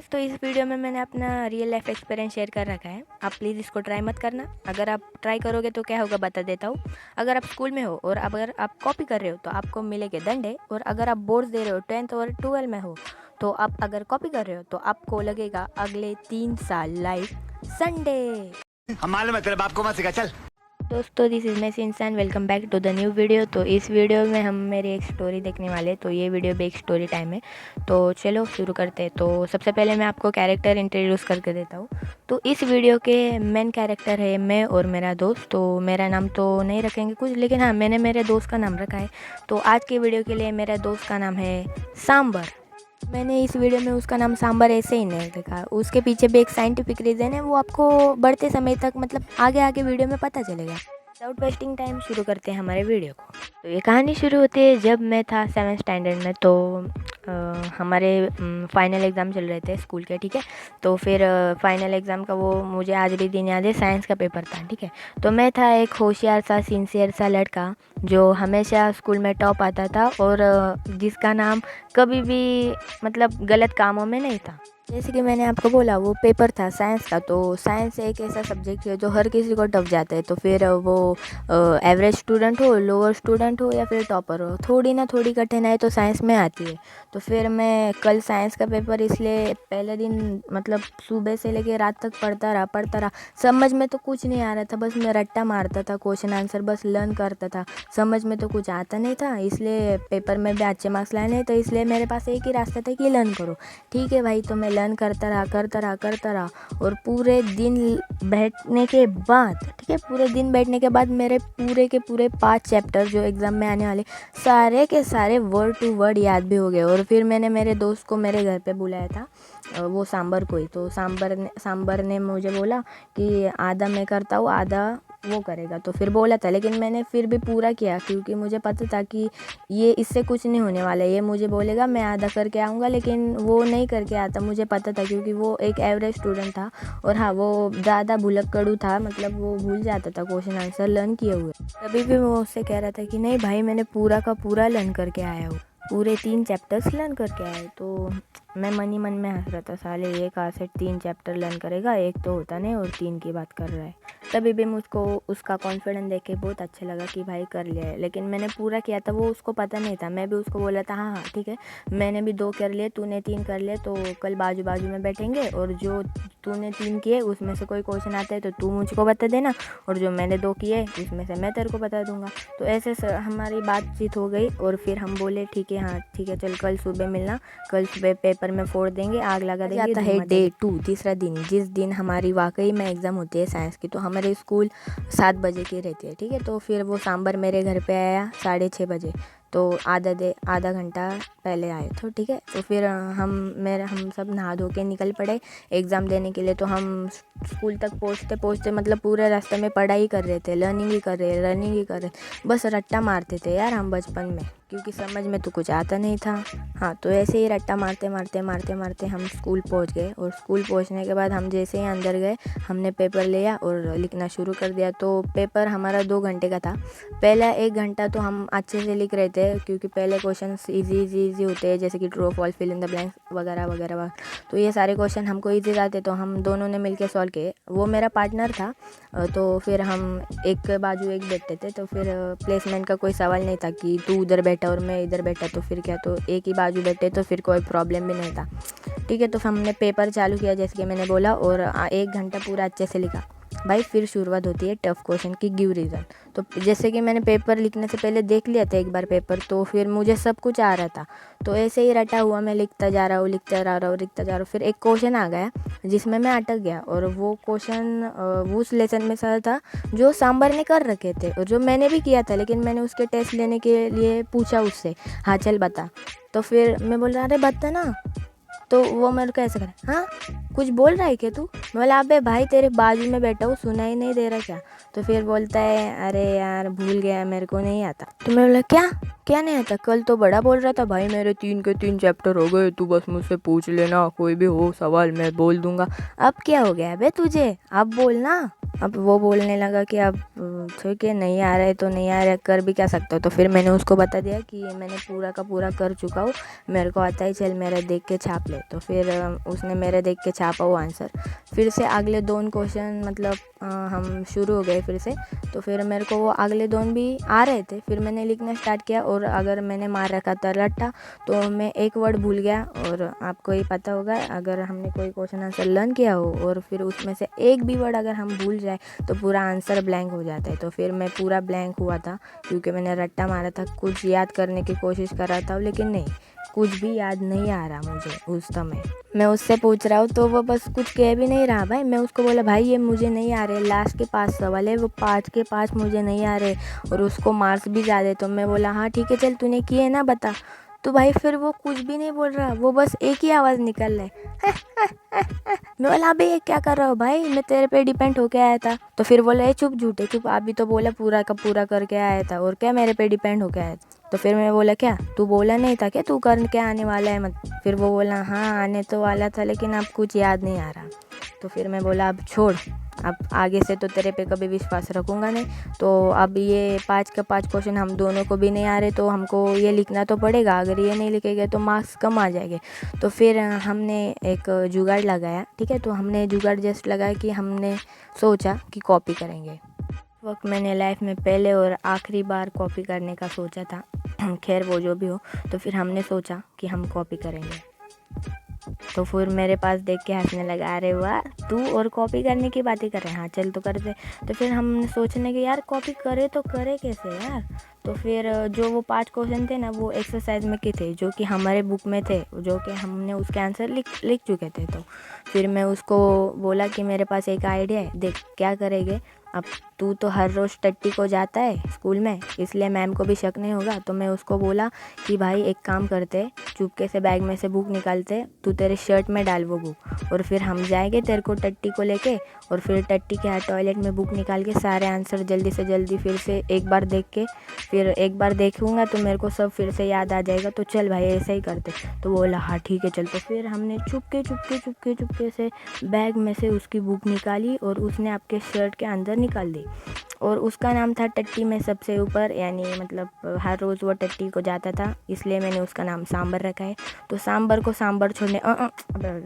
Guys, तो इस video में मैंने अपना रियल लाइफ एक्सपीरियंस शेयर कर रखा है। आप प्लीज़ इसको ट्राई मत करना। अगर आप ट्राई करोगे तो क्या होगा बता देता हूँ। अगर आप स्कूल में हो और अगर आप कॉपी कर रहे हो तो आपको मिलेंगे डंडे, और अगर आप बोर्ड्स दे रहे हो 10th और 12 में हो तो आप अगर कॉपी कर रहे हो तो आपको लगेगा अगले 3 साल लाइफ संडे। हम मालूम है तेरे बाप को मत सिखा चल। दोस्तों, दिस इज़ मैं इंसान, welcome back to the new video. तो इस वीडियो में हम मेरी एक स्टोरी देखने वाले, तो ये वीडियो भी एक स्टोरी टाइम है। तो चलो शुरू करते हैं। तो सबसे पहले मैं आपको कैरेक्टर इंट्रोड्यूस करके देता हूँ। तो इस वीडियो के मेन कैरेक्टर है मैं और मेरा दोस्त। तो मेरा नाम तो नहीं रखेंगे कुछ, लेकिन हाँ, मैंने मेरे दोस्त का नाम रखा है। तो आज के वीडियो के लिए मेरे दोस्त का नाम है सांबर। मैंने इस वीडियो में उसका नाम सांबर ऐसे ही नहीं रखा, उसके पीछे भी एक साइंटिफिक रीज़न है, वो आपको बढ़ते समय तक मतलब आगे आगे वीडियो में पता चलेगा। विदाउट वेस्टिंग टाइम शुरू करते हैं हमारे वीडियो को। तो ये कहानी शुरू होती है जब मैं था 7th स्टैंडर्ड में। तो हमारे फाइनल एग्ज़ाम चल रहे थे स्कूल के, ठीक है। तो फिर फाइनल एग्ज़ाम का वो मुझे आज भी दिन याद है, साइंस का पेपर था, ठीक है। तो मैं था एक होशियार सा सिंसियर सा लड़का जो हमेशा स्कूल में टॉप आता था, और जिसका नाम कभी भी मतलब गलत कामों में नहीं था। जैसे कि मैंने आपको बोला, वो पेपर था साइंस का। तो साइंस एक ऐसा सब्जेक्ट है जो हर किसी को टफ जाता है। तो फिर वो एवरेज स्टूडेंट हो, लोअर स्टूडेंट हो या फिर टॉपर हो, थोड़ी ना थोड़ी कठिनाई तो साइंस में आती है। तो फिर मैं कल साइंस का पेपर इसलिए पहले दिन मतलब सुबह से लेके रात तक पढ़ता रहा। समझ में तो कुछ नहीं आ रहा था, बस मैं रट्टा मारता था, क्वेश्चन आंसर बस लर्न करता था। समझ में तो कुछ आता नहीं था, इसलिए पेपर में भी अच्छे मार्क्स लाने, तो इसलिए मेरे पास एक ही रास्ता था कि लर्न करो। ठीक है भाई, तो मैं लर्न करता रहा। और पूरे दिन बैठने के बाद, ठीक है, पूरे दिन बैठने के बाद मेरे पूरे के पूरे 5 चैप्टर जो एग्ज़ाम में आने वाले, सारे के सारे वर्ड टू वर्ड याद भी हो गए। और फिर मैंने मेरे दोस्त को मेरे घर पे बुलाया था, वो सांबर को ही। तो सांबर ने मुझे बोला कि आधा मैं करता हूँ, आधा वो करेगा। तो फिर बोला था, लेकिन मैंने फिर भी पूरा किया क्योंकि मुझे पता था कि ये इससे कुछ नहीं होने वाला है। ये मुझे बोलेगा मैं आधा करके आऊँगा, लेकिन वो नहीं करके आता, मुझे पता था क्योंकि वो एक एवरेज स्टूडेंट था। और हाँ, वो ज़्यादा भुलक्कड़ू था, मतलब वो भूल जाता था क्वेश्चन आंसर लर्न किए हुए। तभी भी वो उससे कह रहा था कि नहीं भाई, मैंने पूरा का पूरा लर्न करके आया हूँ, पूरे 3 चैप्टर्स लर्न करके आए। तो मैं मन ही मन में हंस रहा था, साले ये कहाँ से 3 चैप्टर लर्न करेगा, एक तो होता नहीं और 3 की बात कर रहा है। तभी भी मुझको उसका कॉन्फिडेंस देख के बहुत अच्छा लगा कि भाई कर लिया है, लेकिन मैंने पूरा किया था, वो उसको पता नहीं था। मैं भी उसको बोला था हाँ ठीक है, मैंने भी 2 कर लिए, तूने 3 कर लिए, तो कल बाजू बाजू में बैठेंगे और जो तूने 3 किए उसमें से कोई क्वेश्चन आता है तो तू मुझको बता देना, और जो मैंने 2 किए उसमें से मैं तेरे को बता दूंगा। तो ऐसे हमारी बातचीत हो गई, और फिर हम बोले ठीक है, हाँ ठीक है, चल कल सुबह मिलना, कल सुबह पेपर में फोड़ देंगे, आग लगा देंगे। आता है डे 2, तीसरा दिन, जिस दिन हमारी वाकई में एग्ज़ाम होती है साइंस की। तो हमारे स्कूल 7 बजे की रहती है, ठीक है। तो फिर वो सांबर मेरे घर पे आया 6:30 बजे, तो आधा घंटा पहले आए थे, ठीक है। तो फिर हम सब नहा धो के निकल पड़े एग्ज़ाम देने के लिए। तो हम स्कूल तक पहुँचते मतलब पूरे रास्ते में पढ़ाई कर रहे थे, रनिंग ही कर रहे, बस रट्टा मारते थे यार हम बचपन में, क्योंकि समझ में तो कुछ आता नहीं था। हाँ, तो ऐसे ही रट्टा मारते हम स्कूल पहुँच गए। और स्कूल पहुँचने के बाद हम जैसे ही अंदर गए, हमने पेपर लिया और लिखना शुरू कर दिया। तो पेपर हमारा 2 घंटे का था। पहला 1 घंटा तो हम अच्छे से लिख रहे थे, क्योंकि पहले क्वेश्चन इजी होते हैं, जैसे कि ट्रू और false, fill in the blanks वगैरह वगैरह। तो ये सारे क्वेश्चन हमको ईजी आते, तो हम दोनों ने मिलकर सॉल्व किए। वो मेरा पार्टनर था, तो फिर हम एक बाजू एक बैठते थे। तो फिर प्लेसमेंट का कोई सवाल नहीं था कि तू उधर बैठा और मैं इधर बैठा, तो फिर क्या, तो एक ही बाजू बैठे तो फिर कोई प्रॉब्लम भी नहीं था, ठीक है। तो हमने पेपर चालू किया जैसे कि मैंने बोला, और 1 घंटा पूरा अच्छे से लिखा भाई। फिर शुरुआत होती है टफ क्वेश्चन की, गिव रीज़न। तो जैसे कि मैंने पेपर लिखने से पहले देख लिया था एक बार पेपर, तो फिर मुझे सब कुछ आ रहा था। तो ऐसे ही रटा हुआ मैं लिखता जा रहा हूँ। फिर एक क्वेश्चन आ गया जिसमें मैं अटक गया, और वो क्वेश्चन उस लेसन में सा था जो सांबर ने कर रखे थे और जो मैंने भी किया था, लेकिन मैंने उसके टेस्ट लेने के लिए पूछा उससे, हाँ चल बता। तो फिर मैं बोल रहा, अरे बता ना। तो वो मेरे को ऐसे करे, हाँ कुछ बोल रहा है क्या तू? मैं बोला, अबे भाई तेरे बाजू में बैठा हूँ, सुनाई नहीं दे रहा क्या? तो फिर बोलता है, अरे यार भूल गया, मेरे को नहीं आता। तो मैं बोला, क्या नहीं आता? कल तो बड़ा बोल रहा था भाई, मेरे 3 के 3 चैप्टर हो गए, तू बस मुझसे पूछ लेना, कोई भी हो सवाल मैं बोल दूंगा। अब क्या हो गया बे तुझे? अब बोलना, अब वो बोलने लगा कि अब ठीक है, नहीं आ रहा है तो नहीं आ रहा है, कर भी क्या सकते हो। तो फिर मैंने उसको बता दिया कि ये मैंने पूरा का पूरा कर चुका हूँ, मेरे को आता है, चल मेरा देख के छाप ले। तो फिर उसने मेरे देख के छापा वो आंसर। फिर से अगले 2 क्वेश्चन मतलब हम शुरू हो गए फिर से। तो फिर मेरे को वो अगले 2 भी आ रहे थे। फिर मैंने लिखना स्टार्ट किया और अगर मैंने मार रखा था रट्टा तो मैं एक वर्ड भूल गया। और आपको ही पता होगा, अगर हमने कोई क्वेश्चन आंसर लर्न किया हो और फिर उसमें से एक भी वर्ड अगर हम भूल जाए तो पूरा आंसर ब्लैंक हो जाता है। तो फिर मैं पूरा ब्लैंक हुआ था क्योंकि मैंने रट्टा मारा था। कुछ याद करने की कोशिश कर रहा था लेकिन नहीं, कुछ भी याद नहीं आ रहा मुझे उस समय। मैं उससे पूछ रहा हूँ तो वो बस कुछ कह भी नहीं रहा भाई। मैं उसको बोला भाई ये मुझे नहीं आ रहे, लास्ट के 5 सवाल है, वो 5 के 5 मुझे नहीं आ रहे और उसको मार्क्स भी ज़्यादा। तो मैं बोला हाँ ठीक है चल तूने किए ना बता। तो भाई फिर वो कुछ भी नहीं बोल रहा, वो बस एक ही आवाज़ निकल रहा है मैं बोला अबे ये क्या कर रहा हो भाई, मैं तेरे पे डिपेंड होके आया था। तो फिर बोला ए चुप झूठे चुप, अभी तो बोला पूरा का पूरा करके आया था और क्या मेरे पे डिपेंड होके आया था। तो फिर मैं बोला क्या तू बोला नहीं था क्या तू करके आने वाला है मत। फिर वो बोला हाँ आने तो वाला था लेकिन अब कुछ याद नहीं आ रहा। तो फिर मैं बोला अब छोड़, अब आगे से तो तेरे पे कभी विश्वास रखूँगा नहीं। तो अब ये 5 का 5 क्वेश्चन हम दोनों को भी नहीं आ रहे तो हमको ये लिखना तो पड़ेगा, अगर ये नहीं लिखेंगे तो मार्क्स कम आ जाएंगे। तो फिर हमने एक जुगाड़ लगाया, ठीक है। तो हमने जुगाड़ जस्ट लगाया कि हमने सोचा कि कॉपी करेंगे। वक्त मैंने लाइफ में पहले और आखिरी बार कॉपी करने का सोचा था खैर वो जो भी हो। तो फिर हमने सोचा कि हम कॉपी करेंगे। तो फिर मेरे पास देख के हंसने लगा, अरे वाह तू और कॉपी करने की बातें कर रहे हैं, हाँ चल तो करते। तो फिर हम सोचने के यार कॉपी करे तो करे कैसे यार। तो फिर जो वो 5 क्वेश्चन थे ना वो एक्सरसाइज में के थे जो कि हमारे बुक में थे, जो कि हमने उसके आंसर लिख चुके थे। तो फिर मैं उसको बोला कि मेरे पास एक आइडिया है, देख क्या करेंगे। अब तू तो हर रोज़ टट्टी को जाता है स्कूल में, इसलिए मैम को भी शक नहीं होगा। तो मैं उसको बोला कि भाई एक काम करते, चुपके से बैग में से बुक निकालते, तू तेरे शर्ट में डाल वो बुक और फिर हम जाएंगे तेरे को टट्टी को लेके और फिर टट्टी के टॉयलेट में बुक निकाल के सारे आंसर जल्दी से जल्दी फिर से एक बार देख के, फिर एक बार देखूँगा तो मेरे को सब फिर से याद आ जाएगा। तो चल भाई ऐसा ही करते। तो बोला हाँ ठीक है चल। तो फिर हमने चुपके से बैग में से उसकी बुक निकाली और उसने आपके शर्ट के अंदर निकाल दी। और उसका नाम था टट्टी में सबसे ऊपर, यानी मतलब हर रोज़ वो टट्टी को जाता था इसलिए मैंने उसका नाम सांबर रखा है। तो सांबर को सांबर छोड़ने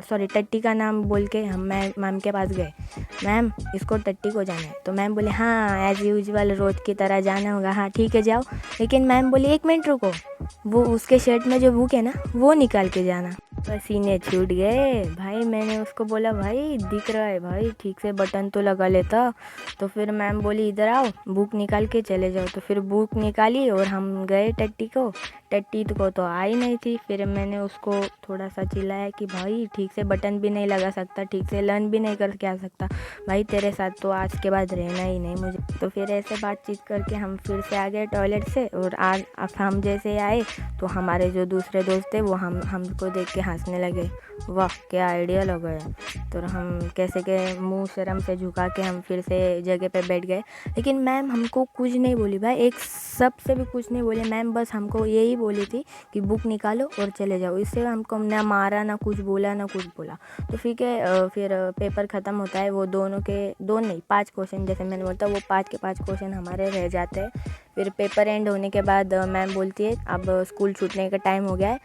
सॉरी टट्टी का नाम बोल के हम मैम के पास गए, मैम इसको टट्टी को जाना है। तो मैम बोले हाँ एज़ यूजुअल रोज़ की तरह जाना होगा, हाँ ठीक है जाओ। लेकिन मैम बोली 1 मिनट रुको, वो उसके शर्ट में जो बुक है ना वो निकाल के जाना। पसीने छूट गए भाई। मैंने उसको बोला भाई दिख रहा है भाई, ठीक से बटन तो लगा लेता। तो फिर मैम बोली इधर आओ बुक निकाल के चले जाओ। तो फिर बुक निकाली और हम गए टट्टी को तो आई नहीं थी। फिर मैंने उसको थोड़ा सा चिल्लाया कि भाई ठीक से बटन भी नहीं लगा सकता, ठीक से लर्न भी नहीं करके आ सकता भाई, तेरे साथ तो आज के बाद रहना ही नहीं मुझे। तो फिर ऐसे बातचीत करके हम फिर से आ गए टॉयलेट से। और आज अब हम जैसे आए तो हमारे जो दूसरे दोस्त थे वो हमको देख के हंसने लगे, वाह क्या आइडिया लगा है। तो हम कैसे के मुंह शर्म से झुका के हम फिर से जगह पे बैठ गए। लेकिन मैम हमको कुछ नहीं बोली भाई, एक सब से भी कुछ नहीं बोले। मैम बस हमको यही बोली थी कि बुक निकालो और चले जाओ। इससे हमको ना मारा ना कुछ बोला ना कुछ बोला। तो फिर पेपर ख़त्म होता है, वो दोनों के 2 नहीं 5 क्वेश्चन जैसे मैंने बोलता वो 5 के 5 क्वेश्चन हमारे रह जाते हैं। फिर पेपर एंड होने के बाद मैम बोलती है अब स्कूल छूटने का टाइम हो गया है,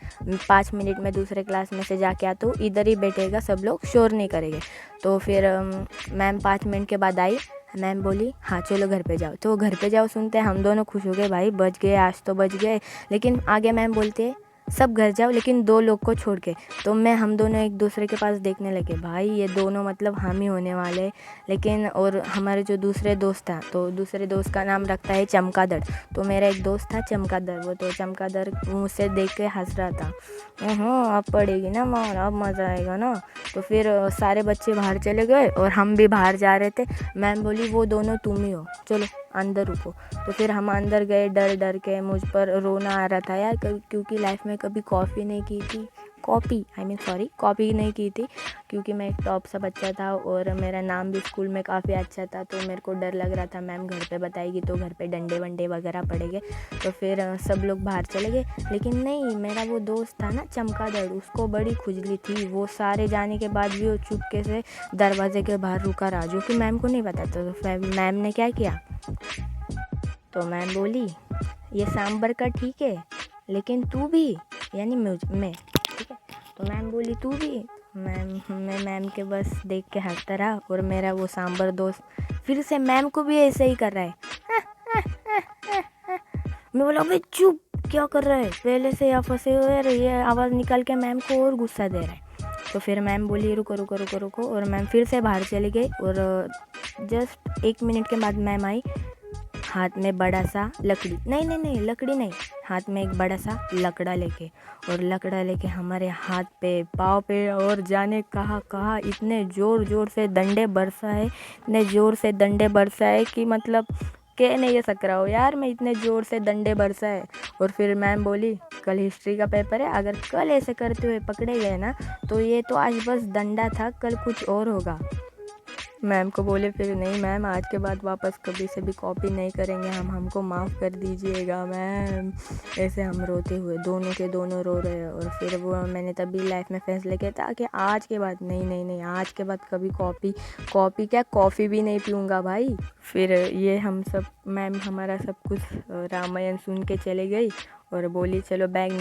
5 मिनट में दूसरे क्लास में से जाके आ, तो इधर ही बैठेगा, सब लोग शोर नहीं करेंगे। तो फिर मैम 5 मिनट के बाद आई। मैम बोली हाँ चलो घर पे जाओ। तो घर पे जाओ सुनते हैं हम दोनों खुश हो गए, भाई बच गए, आज तो बच गए। लेकिन आगे मैम बोलते हैं सब घर जाओ लेकिन 2 लोग को छोड़ के। तो हम दोनों एक दूसरे के पास देखने लगे, भाई ये दोनों मतलब हम ही होने वाले। लेकिन और हमारे जो दूसरे दोस्त था, तो दूसरे दोस्त का नाम रखता है चमगादड़। तो मेरा एक दोस्त था चमगादड़, वो तो चमगादड़ मुझसे देख के हंस रहा था, हाँ अब पड़ेगी ना मार, अब मज़ा आएगा ना। तो फिर सारे बच्चे बाहर चले गए और हम भी बाहर जा रहे थे। मैम बोली वो दोनों तुम ही हो, चलो अंदर रुको। तो फिर हम अंदर गए, डर डर के मुझ पर रोना आ रहा था यार, क्योंकि लाइफ में कभी कॉफ़ी नहीं की थी, कॉपी नहीं की थी, क्योंकि मैं एक टॉप सा बच्चा था और मेरा नाम भी स्कूल में काफ़ी अच्छा था। तो मेरे को डर लग रहा था मैम घर पे बताएगी तो घर पे डंडे वंडे वगैरह पड़ेंगे। तो फिर सब लोग बाहर चले गए, लेकिन नहीं, मेरा वो दोस्त था ना चमगादड़, उसको बड़ी खुजली थी। वो सारे जाने के बाद भी वो चुपके से दरवाजे के बाहर रुका रहा, जो कि मैम को नहीं पता था। तो फिर मैम ने क्या किया, तो मैम बोली ये सांबर का ठीक है, लेकिन तू भी, यानी मैं, ठीक है। तो मैम बोली तू भी। मैं मैम के बस देख के हंसता रहा, और मेरा वो सांबर दोस्त फिर से मैम को भी ऐसे ही कर रहा है। मैं बोला भाई चुप, क्या कर रहा है, पहले से यहाँ फंसे हुए हैं, ये आवाज़ निकाल के मैम को और गुस्सा दे रहा है। तो फिर मैम बोली रुको रुको रुको रुको, और मैम फिर से बाहर चली गई। और जस्ट 1 मिनट के बाद मैम आई, हाथ में बड़ा सा लकड़ी, नहीं लकड़ी नहीं, हाथ में एक बड़ा सा लकड़ा लेके, और लकड़ा लेके हमारे हाथ पे, पाँव पे, और जाने कहाँ इतने ज़ोर ज़ोर से डंडे बरसाए, इतने ज़ोर से डंडे बरसाए कि मतलब कह नहीं सकता हो यार, मैं इतने ज़ोर से डंडे बरसाए। और फिर मैम बोली कल हिस्ट्री का पेपर है, अगर कल ऐसे करते हुए पकड़े गए ना, तो ये तो आज बस डंडा था, कल कुछ और होगा। मैम को बोले फिर नहीं मैम, आज के बाद वापस कभी से भी कॉपी नहीं करेंगे हम, हमको माफ़ कर दीजिएगा मैम। ऐसे हम रोते हुए दोनों के दोनों रो रहे हैं। और फिर वो मैंने तभी लाइफ में फैसले किया था कि आज के बाद नहीं, आज के बाद कभी कॉपी क्या, कॉफ़ी भी नहीं पीऊँगा भाई। फिर ये हम सब, मैम हमारा सब कुछ रामायण सुन के चले गई, और बोली चलो बैग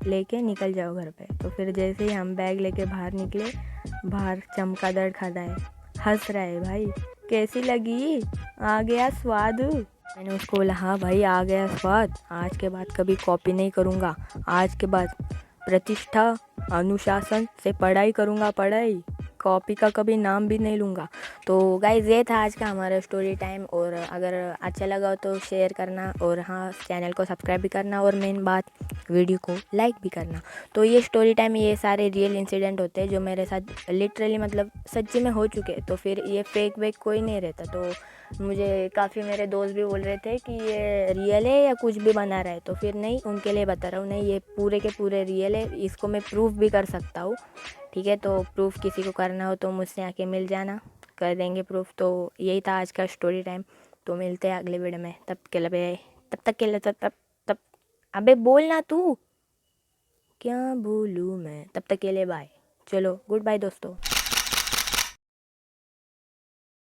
लेके निकल जाओ घर पे। तो फिर जैसे ही हम बैग लेके बाहर निकले, बाहर चमगादड़ खड़ा है, हंस रहा है। भाई कैसी लगी, आ गया स्वाद। मैंने उसको बोला हाँ भाई आ गया स्वाद, आज के बाद कभी कॉपी नहीं करूँगा, आज के बाद प्रतिष्ठा अनुशासन से पढ़ाई करूँगा, पढ़ाई, कॉपी का कभी नाम भी नहीं लूँगा। तो गाइस ये था आज का हमारा स्टोरी टाइम, और अगर अच्छा लगा हो तो शेयर करना, और हाँ चैनल को सब्सक्राइब भी करना, और मेन बात वीडियो को लाइक भी करना। तो ये स्टोरी टाइम, ये सारे रियल इंसिडेंट होते हैं जो मेरे साथ लिटरली मतलब सच्ची में हो चुके, तो फिर ये फेक वेक कोई नहीं रहता। तो मुझे काफ़ी मेरे दोस्त भी बोल रहे थे कि ये रियल है या कुछ भी बना रहा है, तो फिर नहीं, उनके लिए बता रहा हूँ, नहीं ये पूरे के पूरे रियल है, इसको मैं प्रूफ भी कर सकता हूँ, ठीक है। तो प्रूफ किसी को करना हो तो मुझसे आके मिल जाना, कर देंगे प्रूफ। तो यही था आज का स्टोरी टाइम, तो मिलते हैं अगले वीडियो में, तब अबे बोलना तू, क्या बोलूँ मैं, तब तक के लिए बाय। चलो गुड बाय दोस्तों।